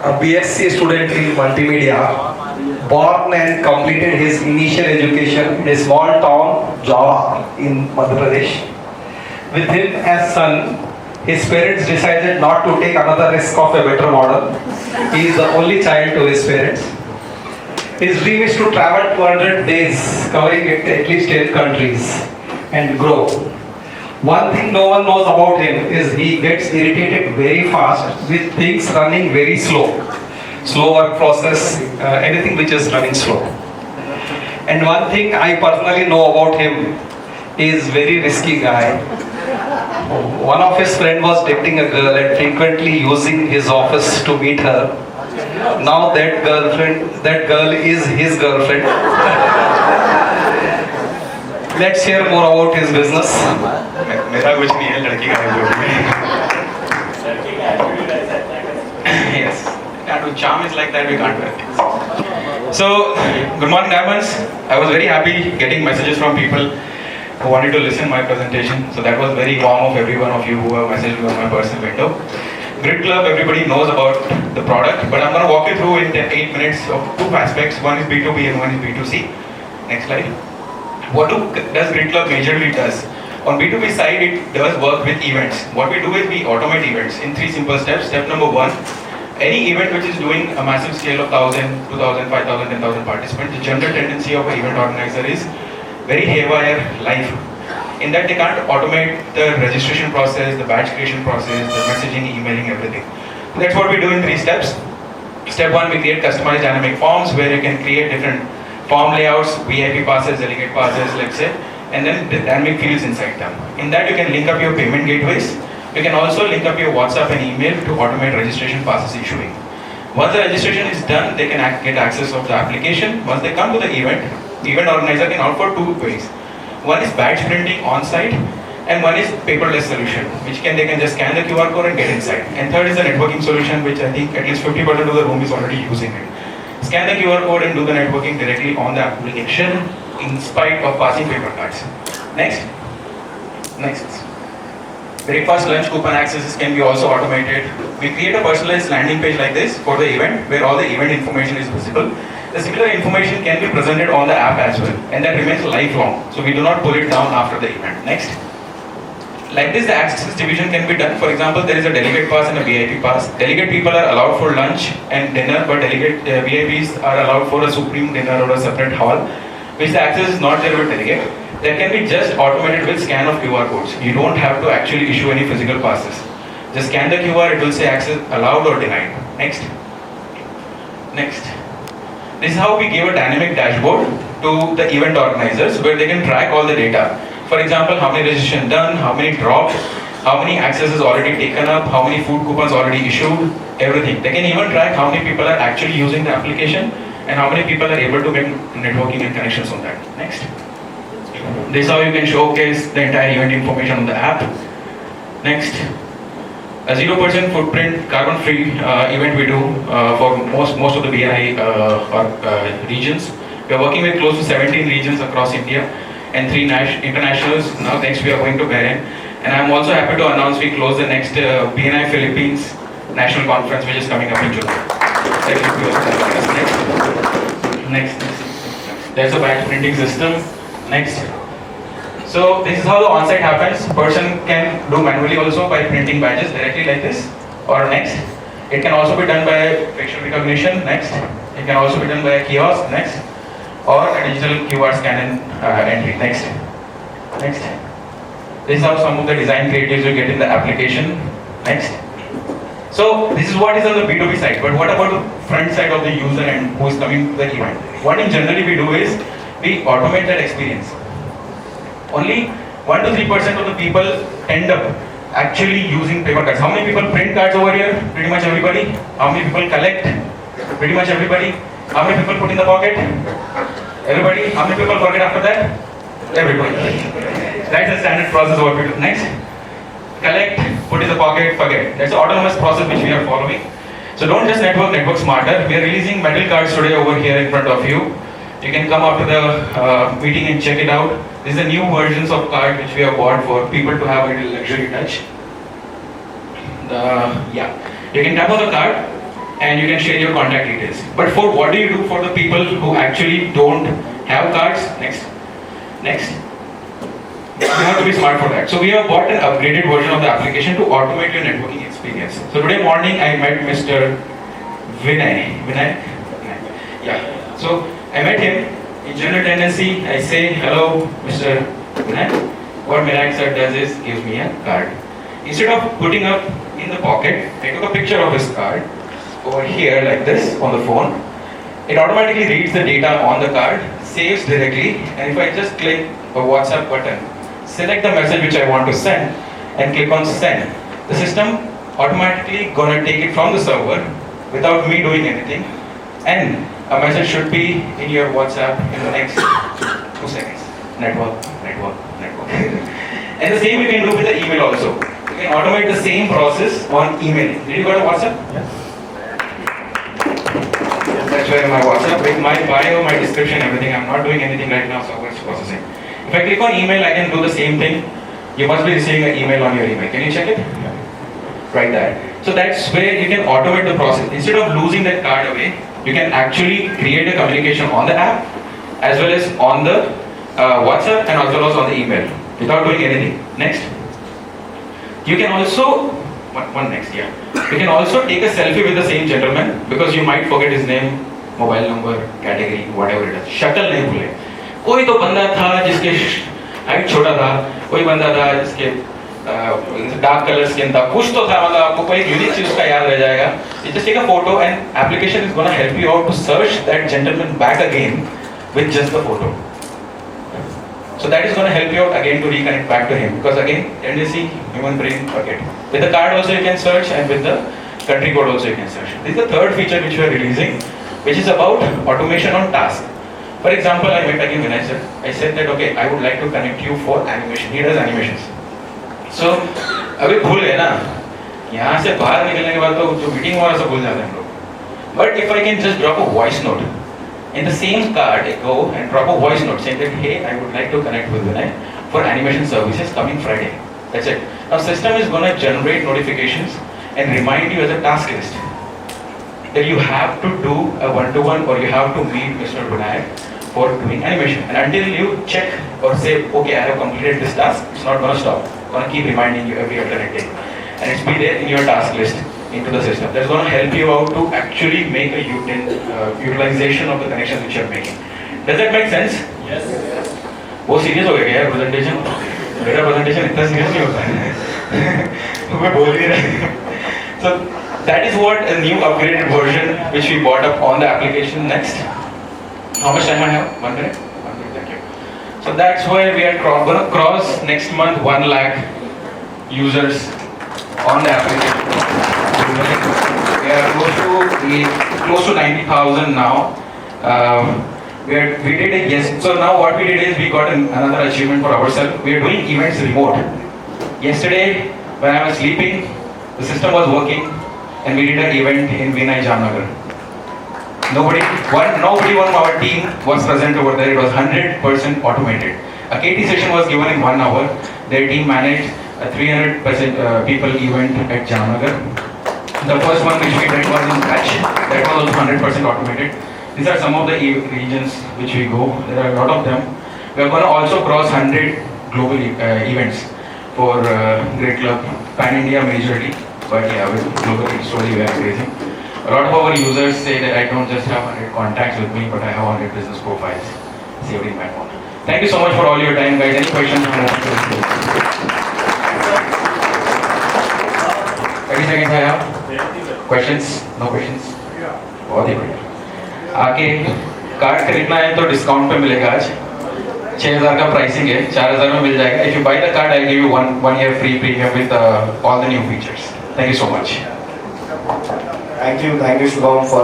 a BSc student in multimedia, born and completed his initial education in a small town, Java, in Madhya Pradesh. With him as son, his parents decided not to take another risk of a better model. He is the only child to his parents. His dream is to travel 200 days, covering at least 10 countries, and grow. One thing no one knows about him is he gets irritated very fast with things running very slow. Slow work process, anything which is running slow. And one thing I personally know about him is very risky guy. One of his friend was dating a girl and frequently using his office to meet her. Now that girl is his girlfriend. Let's hear more about his business. मेरा कुछ नहीं है, लड़की का है जो भी। Yes, tattoo charm is like that. We can't wear things. So, good morning, Diamonds. I was very happy getting messages from people who wanted to listen my presentation. So that was very warm of every one of you who have messaged me on my personal window. GridClub, everybody knows about the product, but I'm going to walk you through in 8 minutes of two aspects. One is B2B and one is B2C. Next slide. What does GridClub majorly does? On B2B side, it does work with events. What we do is we automate events in 3 simple steps. Step number 1, any event which is doing a massive scale of 1,000, 2,000, 5,000, 10,000 participants, the general tendency of an event organizer is very haywire life. In that they can't automate the registration process, the batch creation process, the messaging, emailing, everything. That's what we do in 3 steps. Step 1, we create customized dynamic forms where you can create different form layouts, VIP passes, delegate passes, let's say, and then the dynamic fields inside them. In that you can link up your payment gateways. You can also link up your WhatsApp and email to automate registration passes issuing. Once the registration is done, they can get access of the application. Once they come to the event organizer can offer 2 ways. One is badge printing on site, and one is paperless solution, which they can just scan the QR code and get inside. And third is the networking solution, which I think at least 50% of the room is already using it. Scan the QR code and do the networking directly on the application in spite of passing paper cards. Next. Breakfast, lunch coupon accesses can be also automated. We create a personalized landing page like this for the event where all the event information is visible. The similar information can be presented on the app as well, and that remains lifelong. So we do not pull it down after the event. Next. Like this, the access division can be done. For example, there is a delegate pass and a VIP pass. Delegate people are allowed for lunch and dinner, but delegate VIPs are allowed for a supreme dinner or a separate hall, which the access is not there with delegate. That can be just automated with scan of QR codes. You don't have to actually issue any physical passes. Just scan the QR, it will say access allowed or denied. Next. This is how we give a dynamic dashboard to the event organizers where they can track all the data. For example, how many registration done, how many dropped, how many accesses already taken up, how many food coupons already issued, everything. They can even track how many people are actually using the application and how many people are able to get networking and connections on that. Next. This is how you can showcase the entire event information on the app. Next. A 0% footprint, carbon-free event we do for most of the BNI regions. We are working with close to 17 regions across India and 3 internationals. Now next we are going to Bahrain. And I'm also happy to announce we close the next BNI Philippines National Conference, which is coming up in July. Next. There's a badge printing system. Next. So this is how the on-site happens. Person can do manually also by printing badges directly like this. Or next. It can also be done by facial recognition. Next. It can also be done by a kiosk. Next. Or a digital QR scan and entry. Next. This is how some of the design creatives you get in the application. Next. So this is what is on the B2B side. But what about the front side of the user and who is coming to the event? What in generally we do is we automate that experience. Only 1 to 3% of the people end up actually using paper cards. How many people print cards over here? Pretty much everybody. How many people collect? Pretty much everybody. How many people put in the pocket? Everybody. How many people forget after that? Everybody. That's the standard process what we do. Next. Collect, put in the pocket, forget. That's the autonomous process which we are following. So don't just network smarter. We are releasing metal cards today over here in front of you. You can come after the meeting and check it out. These are new versions of card which we have bought for people to have a little luxury touch. You can tap on the card and you can share your contact details. But for what do you do for the people who actually don't have cards? Next. You have to be smart for that. So we have bought an upgraded version of the application to automate your networking experience. So today morning I met Mr. Vinith. Yeah. So I met him. In general tendency, I say, hello, Mr. Vinith. What Vinith sir does is gives me a card. Instead of putting up in the pocket, I took a picture of his card over here like this on the phone. It automatically reads the data on the card, saves directly, and if I just click a WhatsApp button, select the message which I want to send, and click on send, the system automatically gonna take it from the server without me doing anything, and a message should be in your WhatsApp in the next 2 seconds. Network. And the same you can do with the email also. You can automate the same process on email. Did you go to WhatsApp? Yes. That's where my WhatsApp with my bio, my description, everything. I'm not doing anything right now, so it's processing. If I click on email, I can do the same thing. You must be receiving an email on your email. Can you check it? Right there. So that's where you can automate the process. Instead of losing that card away, you can actually create a communication on the app as well as on the WhatsApp and as well as on the email without doing anything. Next. You can also, You can also take a selfie with the same gentleman because you might forget his name, mobile number, category, whatever it is. शक्ल नहीं भूले. कोई तो बंदा था जिसके height छोटा था, कोई बंदा था जिसके डार्क कलर स्किन था, कुछ तो था, मतलब आपको कोई यूनिक चीज उसका याद रह जाएगा. You just take a photo and application is gonna help you out to search that gentleman back again with just the photo. So that is going to help you out again to reconnect back to him, because again, tendency, human brain forget. With the card also you can search, and with the country code also you can search. This is the third feature which we are releasing, which is about automation on task. For example, I met again Vinith sir. I said that okay, I would like to connect you for animation. He does animations. So अभी भूल गए ना, यहाँ से बाहर निकलने के बाद तो जो मीटिंग हुआ सब भूल जाते हैं हम लोग. But if I can just drop a voice note. In the same card, I go and drop a voice note saying that, hey, I would like to connect with Vinith for animation services coming Friday. That's it. Now, system is going to generate notifications and remind you as a task list that you have to do a one-to-one or you have to meet Mr. Vinith for doing animation. And until you check or say, okay, I have completed this task, it's not going to stop. It's going to keep reminding you every alternate day. And it's be there in your task list into the system. That's going to help you out to actually make a utilization of the connections which you are making. Does that make sense? Yes. वो serious हो गया यार presentation. मेरा presentation इतना serious नहीं होता है. मैं बोल ही रहा. So that is what a new upgraded version which we bought up on the application. Next. How much time I have? 1 minute. 1 minute. Thank you. So that's where we are going to cross next month 1 lakh users on the application. We are close to 90,000 now. We did it, yes. So now what we did is we got another achievement for ourselves. We are doing events remote. Yesterday, when I was sleeping, the system was working, and we did an event in BNI Diamond Hyderabad. Nobody on our team was present over there. It was 100% automated. A KT session was given in 1 hour. Their team managed a 300% people event at Jamnagar. The first one which we did was in Kutch. That was also 100% automated. These are some of the regions which we go. There are a lot of them. We are going to also cross 100 global events for GridClub, Pan-India majorly. But yeah, with global slowly we are increasing. A lot of our users say that I don't just have 100 contacts with me, but I have 100 business profiles saved in my phone. Thank you so much for all your time, guys. Any questions? 30 seconds I have. Questions? No questions? बहुत ही बढ़िया. आके card खरीदना है तो discount पे मिलेगा आज. 6,000 का प्राइसिंग है, 4,000 में मिल जाएगा. If you buy the card, I'll give you one year free premium with all the new features. Thank you so much. Thank you, Shubham, for